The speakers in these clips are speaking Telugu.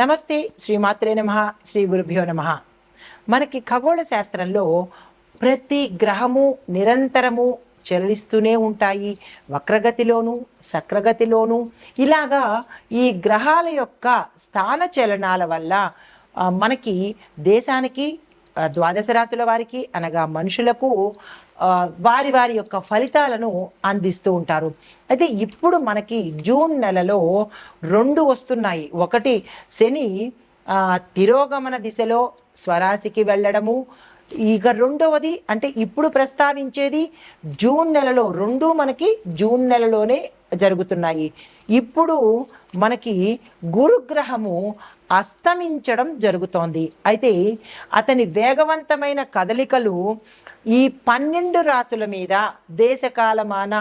నమస్తే, శ్రీమాత్రే నమః, శ్రీ గురుభ్యో నమః. మనకి ఖగోళ శాస్త్రంలో ప్రతి గ్రహము నిరంతరము చలిస్తూనే ఉంటాయి. వక్రగతిలోను సక్రగతిలోను ఇలాగా ఈ గ్రహాల యొక్క స్థాన చలనాల వల్ల మనకి దేశానికి ద్వాదశ రాశుల వారికి అనగా మనుషులకు వారి వారి యొక్క ఫలితాలను అందిస్తూ ఉంటారు. అయితే ఇప్పుడు మనకి జూన్ నెలలో 2 వస్తున్నాయి. ఒకటి శని తిరోగమన దిశలో స్వరాశికి వెళ్ళడము. ఇక రెండవది అంటే ఇప్పుడు ప్రస్తావించేది జూన్ నెలలో 2 మనకి జూన్ నెలలోనే జరుగుతున్నాయి. ఇప్పుడు మనకి గురుగ్రహము అస్తమించడం జరుగుతోంది. అయితే అతని వేగవంతమైన కదలికలు ఈ 12 రాశుల మీద దేశకాలమాన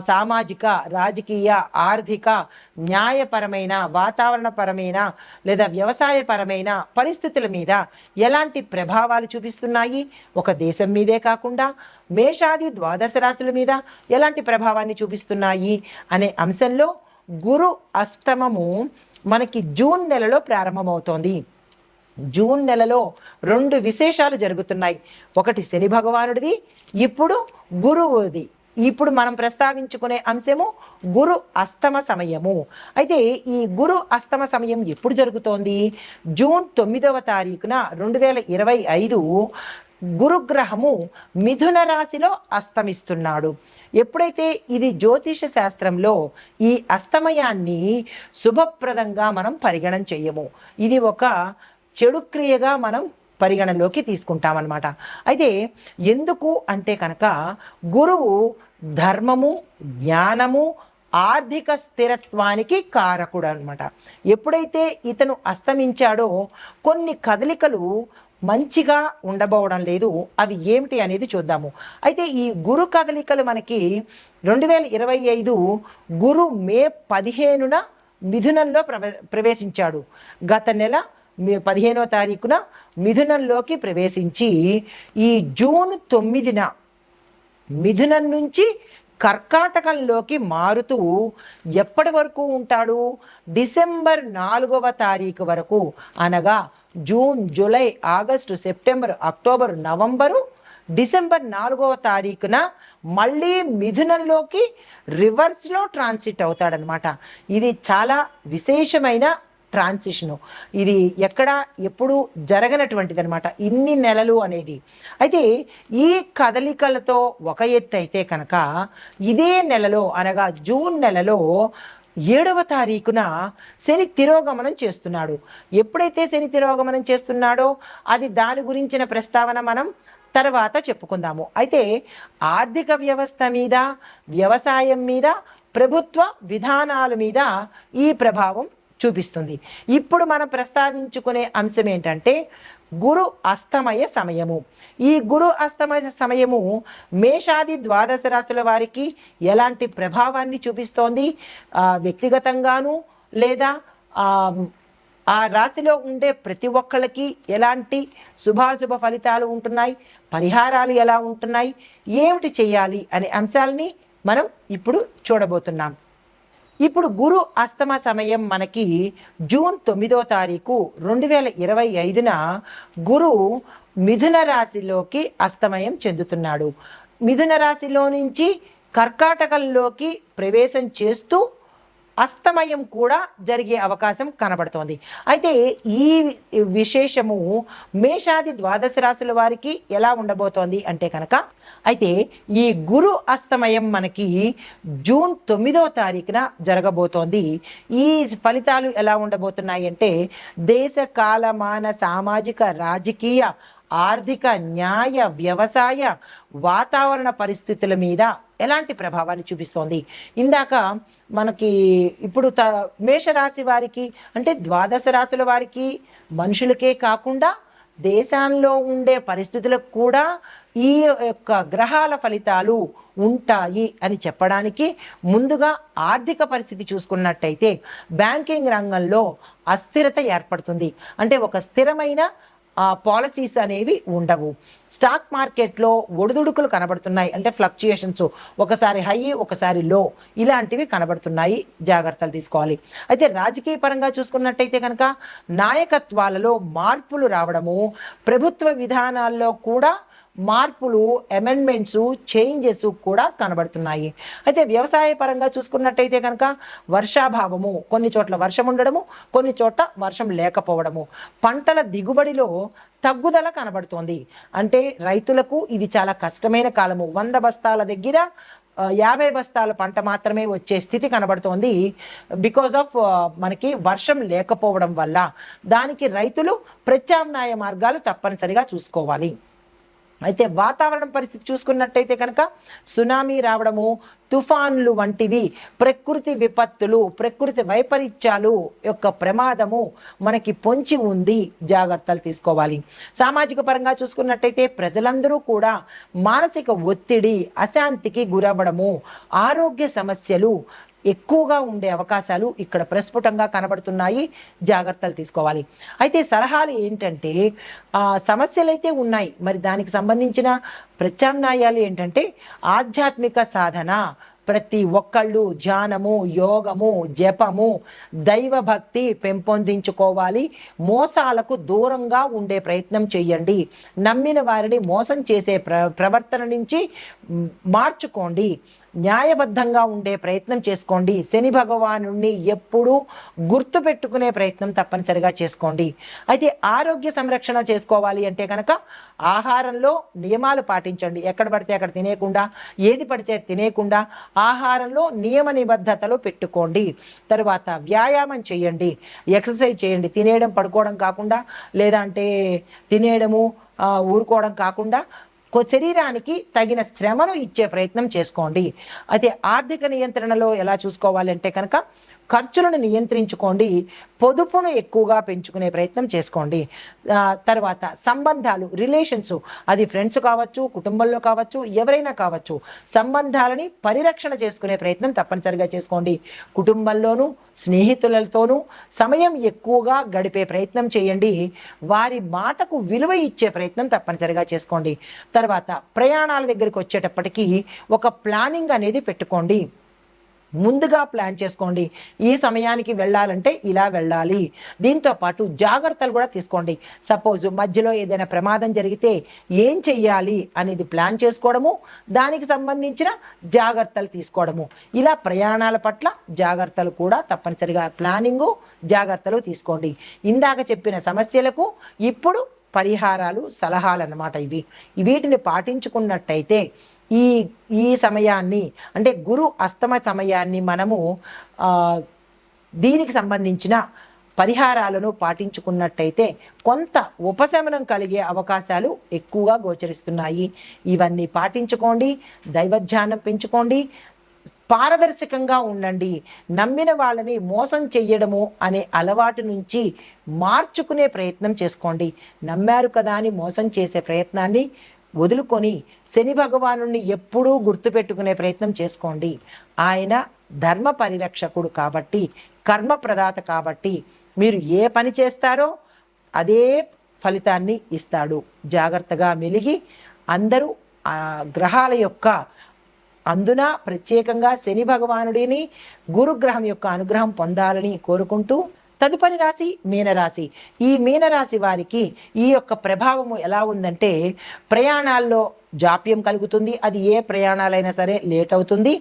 సామాజిక, రాజకీయ, ఆర్థిక, న్యాయపరమైన, వాతావరణపరమైన లేదా వ్యవసాయపరమైన పరిస్థితుల మీద ఎలాంటి ప్రభావాలు చూపిస్తున్నాయి, ఒక దేశం మీదే కాకుండా మేషాది ద్వాదశ రాశుల మీద ఎలాంటి ప్రభావాన్ని చూపిస్తున్నాయి అనే అంశంలో గురు అస్తమము మనకి జూన్ నెలలో ప్రారంభమవుతోంది. జూన్ నెలలో 2 విశేషాలు జరుగుతున్నాయి. ఒకటి శని భగవానుడిది, ఇప్పుడు గురువుది. ఇప్పుడు మనం ప్రస్తావించుకునే అంశము గురు అస్తమ సమయము. అయితే ఈ గురు అస్తమ సమయం ఎప్పుడు జరుగుతోంది? జూన్ 9వ తారీఖున 2025 గురుగ్రహము మిథున రాశిలో అస్తమిస్తున్నాడు. ఎప్పుడైతే ఇది జ్యోతిష శాస్త్రంలో ఈ అస్తమయాన్ని శుభప్రదంగా మనం పరిగణన చెయ్యము. ఇది ఒక చెడు క్రియగా మనం పరిగణలోకి తీసుకుంటామన్నమాట. అయితే ఎందుకు అంటే కనుక గురువు ధర్మము, జ్ఞానము, ఆర్థిక స్థిరత్వానికి కారకుడు అనమాట. ఎప్పుడైతే ఇతను అస్తమించాడో కొన్ని కదలికలు మంచిగా ఉండబోవడం లేదు. అవి ఏమిటి అనేది చూద్దాము. అయితే ఈ గురు కదలికలు మనకి 2025 గురు మే 15న మిథునంలో ప్రవేశించాడు. గత నెల 15వ తారీఖున మిథునంలోకి ప్రవేశించి ఈ జూన్ 9న మిథునం నుంచి కర్కాటకంలోకి మారుతూ ఎప్పటి వరకు ఉంటాడు? డిసెంబర్ 4వ తారీఖు వరకు, అనగా June, July, August, September, October, November, December 4వ తారీఖున మళ్ళీ మిథునంలోకి రివర్స్లో ట్రాన్సిట్ అవుతాడనమాట. ఇది చాలా విశేషమైన ట్రాన్సిషను. ఇది ఎప్పుడు జరగనటువంటిది అనమాట, ఇన్ని నెలలు అనేది. అయితే ఈ కదలికలతో ఒక ఎత్తు అయితే కనుక ఇదే నెలలో అనగా జూన్ నెలలో 7వ తారీఖున శని తిరోగమనం చేస్తున్నాడు. ఎప్పుడైతే శని తిరోగమనం చేస్తున్నాడో అది దాని గురించిన ప్రస్తావన మనం తర్వాత చెప్పుకుందాము. అయితే ఆర్థిక వ్యవస్థ మీద, వ్యవసాయం మీద, ప్రభుత్వ విధానాల మీద ఈ ప్రభావం చూపిస్తుంది. ఇప్పుడు మనం ప్రస్తావించుకునే అంశం ఏంటంటే గురు అస్తమయ సమయము. ఈ గురు అస్తమయ సమయము మేషాది ద్వాదశ రాశుల వారికి ఎలాంటి ప్రభావాన్ని చూపిస్తోంది? వ్యక్తిగతంగాను లేదా ఆ రాశిలో ఉండే ప్రతి ఒక్కళ్ళకి ఎలాంటి శుభాశుభ ఫలితాలు ఉంటున్నాయి, పరిహారాలు ఎలా ఉంటున్నాయి, ఏమిటి చేయాలి అనే అంశాలని మనం ఇప్పుడు చూడబోతున్నాం. ఇప్పుడు గురు అస్తమ సమయం మనకి జూన్ 9వ తారీఖు 2025న గురు మిథున రాశిలోకి అస్తమయం చెందుతున్నాడు. మిథున రాశిలో నుంచి కర్కాటకంలోకి ప్రవేశం చేస్తూ అస్తమయం కూడా జరిగే అవకాశం కనబడుతోంది. అయితే ఈ విశేషము మేషాది ద్వాదశ రాశుల వారికి ఎలా ఉండబోతోంది అంటే కనుక, అయితే ఈ గురు అస్తమయం మనకి జూన్ 9వ తారీఖున జరగబోతోంది. ఈ ఫలితాలు ఎలా ఉండబోతున్నాయి అంటే దేశ కాలమాన సామాజిక, రాజకీయ, ఆర్థిక, న్యాయ, వ్యవసాయ, వాతావరణ పరిస్థితుల మీద ఎలాంటి ప్రభావాన్ని చూపిస్తోంది. ఇందాక మనకి ఇప్పుడు మేషరాశి వారికి అంటే ద్వాదశ రాశుల వారికి, మనుషులకే కాకుండా దేశాల్లో ఉండే పరిస్థితులకు కూడా ఈ యొక్క గ్రహాల ఫలితాలు ఉంటాయి అని చెప్పడానికి ముందుగా ఆర్థిక పరిస్థితి చూసుకున్నట్టయితే బ్యాంకింగ్ రంగంలో అస్థిరత ఏర్పడుతుంది. అంటే ఒక స్థిరమైన పాలసీస్ అనేవి ఉండవు. స్టాక్ మార్కెట్లో ఒడిదుడుకులు కనబడుతున్నాయి, అంటే ఫ్లక్చుయేషన్స్, ఒకసారి హై ఒకసారి లో, ఇలాంటివి కనబడుతున్నాయి, జాగ్రత్తలు తీసుకోవాలి. అయితే రాజకీయ పరంగా చూసుకున్నట్టయితే కనుక నాయకత్వాలలో మార్పులు రావడము, ప్రభుత్వ విధానాల్లో కూడా మార్పులు, అమెండ్మెంట్స్, చేంజెస్ కూడా కనబడుతున్నాయి. అయితే వ్యవసాయ పరంగా చూసుకున్నట్టయితే కనుక వర్షాభావము, కొన్ని చోట్ల వర్షం ఉండడము, కొన్ని చోట్ల వర్షం లేకపోవడము, పంటల దిగుబడిలో తగ్గుదల కనబడుతోంది. అంటే రైతులకు ఇది చాలా కష్టమైన కాలము. 100 బస్తాల దగ్గర 50 బస్తాల పంట మాత్రమే వచ్చే స్థితి కనబడుతోంది, బికాజ్ ఆఫ్ మనకి వర్షం లేకపోవడం వల్ల. దానికి రైతులు ప్రత్యామ్నాయ మార్గాలు తప్పనిసరిగా చూసుకోవాలి. అయితే వాతావరణ పరిస్థితి చూసుకున్నట్టయితే కనుక సునామీ రావడము, తుఫాన్లు వంటివి ప్రకృతి విపత్తులు, ప్రకృతి వైపరీత్యాలు యొక్క ప్రమాదము మనకి పొంచి ఉంది, జాగ్రత్తలు తీసుకోవాలి. సామాజిక పరంగా చూసుకున్నట్టయితే ప్రజలందరూ కూడా మానసిక ఒత్తిడి, అశాంతికి గురవ్వడము, ఆరోగ్య సమస్యలు ఎక్కువగా ఉండే అవకాశాలు ఇక్కడ ప్రస్ఫుటంగా కనబడుతున్నాయి, జాగ్రత్తలు తీసుకోవాలి. అయితే సలహాలు ఏంటంటే, సమస్యలు అయితే ఉన్నాయి, మరి దానికి సంబంధించిన ప్రత్యామ్నాయాలు ఏంటంటే ఆధ్యాత్మిక సాధన. ప్రతి ఒక్కళ్ళు ధ్యానము, యోగము, జపము, దైవభక్తి పెంపొందించుకోవాలి. మోసాలకు దూరంగా ఉండే ప్రయత్నం చేయండి. నమ్మిన వారిని మోసం చేసే ప్రవర్తన నుంచి మార్చుకోండి. న్యాయబద్ధంగా ఉండే ప్రయత్నం చేసుకోండి. శని భగవానుణ్ణి ఎప్పుడూ గుర్తు పెట్టుకునే ప్రయత్నం తప్పనిసరిగా చేసుకోండి. అయితే ఆరోగ్య సంరక్షణ చేసుకోవాలి అంటే కనుక ఆహారంలో నియమాలు పాటించండి. ఎక్కడ పడితే అక్కడ తినేయకుండా, ఏది పడితే తినేయకుండా ఆహారంలో నియమ నిబద్ధతలు పెట్టుకోండి. తర్వాత వ్యాయామం చేయండి, ఎక్సర్సైజ్ చేయండి. తినేయడం పడుకోవడం కాకుండా, లేదా అంటే తినేయడము ఊరుకోవడం కాకుండా శరీరానికి తగిన శ్రమను ఇచ్చే ప్రయత్నం చేసుకోండి. అయితే ఆర్థిక నియంత్రణలో ఎలా చూసుకోవాలంటే కనుక ఖర్చులను నియంత్రించుకోండి, పొదుపును ఎక్కువగా పెంచుకునే ప్రయత్నం చేసుకోండి. తర్వాత సంబంధాలు, రిలేషన్స్, అది ఫ్రెండ్స్ కావచ్చు, కుటుంబంలో కావచ్చు, ఎవరైనా కావచ్చు, సంబంధాలని పరిరక్షణ చేసుకునే ప్రయత్నం తప్పనిసరిగా చేసుకోండి. కుటుంబంలోనూ స్నేహితులతోనూ సమయం ఎక్కువగా గడిపే ప్రయత్నం చేయండి. వారి మాటకు విలువ ఇచ్చే ప్రయత్నం తప్పనిసరిగా చేసుకోండి. తర్వాత ప్రయాణాల దగ్గరికి వచ్చేటప్పటికీ ఒక ప్లానింగ్ అనేది పెట్టుకోండి. ముందుగా ప్లాన్ చేసుకోండి. ఈ సమయానికి వెళ్ళాలంటే ఇలా వెళ్ళాలి. దీంతో పాటు జాగ్రత్తలు కూడా తీసుకోండి. సపోజ్ మధ్యలో ఏదైనా ప్రమాదం జరిగితే ఏం చెయ్యాలి అనేది ప్లాన్ చేసుకోవడము, దానికి సంబంధించిన జాగ్రత్తలు తీసుకోవడము, ఇలా ప్రయాణాల పట్ల జాగ్రత్తలు కూడా తప్పనిసరిగా ప్లానింగు, జాగ్రత్తలు తీసుకోండి. ఇందాక చెప్పిన సమస్యలకు ఇప్పుడు పరిహారాలు, సలహాలు అన్నమాట ఇవి. వీటిని పాటించుకున్నట్టయితే ఈ సమయాన్ని, అంటే గురు అస్తమ సమయాన్ని మనము దీనికి సంబంధించిన పరిహారాలను పాటించుకున్నట్టయితే కొంత ఉపశమనం కలిగే అవకాశాలు ఎక్కువగా గోచరిస్తున్నాయి. ఇవన్నీ పాటించుకోండి. దైవధ్యానం పెంచుకోండి. పారదర్శకంగా ఉండండి. నమ్మిన వాళ్ళని మోసం చెయ్యడము అనే అలవాటు నుంచి మార్చుకునే ప్రయత్నం చేసుకోండి. నమ్మారు కదా అని మోసం చేసే ప్రయత్నాన్ని వదులుకొని శని భగవాను ఎప్పుడూ గుర్తుపెట్టుకునే ప్రయత్నం చేసుకోండి. ఆయన ధర్మ పరిరక్షకుడు కాబట్టి, కర్మ ప్రదాత కాబట్టి, మీరు ఏ పని చేస్తారో అదే ఫలితాన్ని ఇస్తాడు. జాగ్రత్తగా మెలిగి అందరూ గ్రహాల యొక్క అందున ప్రత్యేకంగా శని భగవానుడిని, గురుగ్రహం యొక్క అనుగ్రహం పొందాలని కోరుకుంటూ, తదుపరి రాశి మీనరాశి. ఈ మీనరాశి వారికి ఈ యొక్క ప్రభావము ఎలా ఉందంటే, ప్రయాణాల్లో జాప్యం కలుగుతుంది. అది ఏ ప్రయాణాలైనా సరే లేట్ అవుతుంది.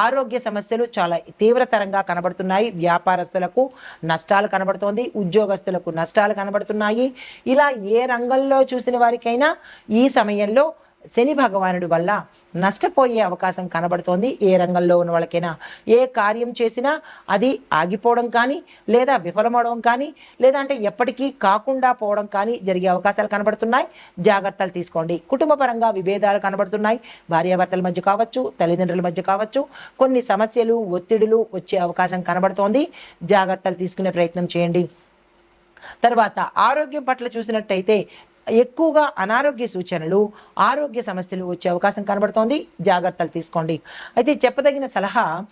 ఆరోగ్య సమస్యలు చాలా తీవ్రతరంగా కనబడుతున్నాయి. వ్యాపారస్తులకు నష్టాలు కనబడుతోంది, ఉద్యోగస్తులకు నష్టాలు కనబడుతున్నాయి. ఇలా ఏ రంగంలో చూసిన వారికైనా ఈ సమయంలో శని భగవానుడి వల్ల నష్టపోయే అవకాశం కనబడుతోంది. ఏ రంగంలో ఉన్న వాళ్ళకైనా ఏ కార్యం చేసినా అది ఆగిపోవడం కానీ, లేదా విఫలమవడం కానీ, లేదా అంటే ఎప్పటికీ కాకుండా పోవడం కానీ జరిగే అవకాశాలు కనబడుతున్నాయి. జాగ్రత్తలు తీసుకోండి. కుటుంబ పరంగా విభేదాలు కనబడుతున్నాయి. భార్యాభర్తల మధ్య కావచ్చు, తల్లిదండ్రుల మధ్య కావచ్చు, కొన్ని సమస్యలు, ఒత్తిడులు వచ్చే అవకాశం కనబడుతోంది. జాగ్రత్తలు తీసుకునే ప్రయత్నం చేయండి. తర్వాత ఆరోగ్యం పట్ల చూసినట్టయితే ఎక్కువగా అనారోగ్య సూచనలు, ఆరోగ్య సమస్యలు వచ్చే అవకాశం కనబడుతోంది. జాగ్రత్తలు తీసుకోండి. అయితే చెప్పదగిన సలహా,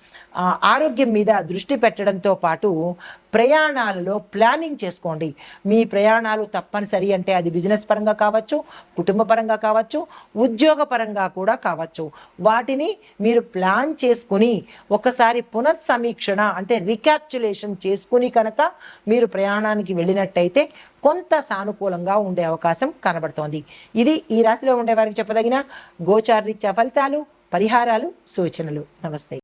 ఆరోగ్యం మీద దృష్టి పెట్టడంతో పాటు ప్రయాణాలలో ప్లానింగ్ చేసుకోండి. మీ ప్రయాణాలు తప్పనిసరి అంటే అది బిజినెస్ పరంగా కావచ్చు, కుటుంబ పరంగా కావచ్చు, ఉద్యోగ పరంగా కూడా కావచ్చు. వాటిని మీరు ప్లాన్ చేసుకుని ఒకసారి పునఃసమీక్షణ అంటే రికాప్చులేషన్ చేసుకుని కనుక మీరు ప్రయాణానికి వెళ్ళినట్టయితే కొంత సానుకూలంగా ఉండే అవకాశం కనబడుతోంది. ఇది ఈ రాశిలో ఉండే వారికి చెప్పదగిన గోచారరీత్యా ఫలితాలు, పరిహారాలు, సూచనలు. నమస్తే.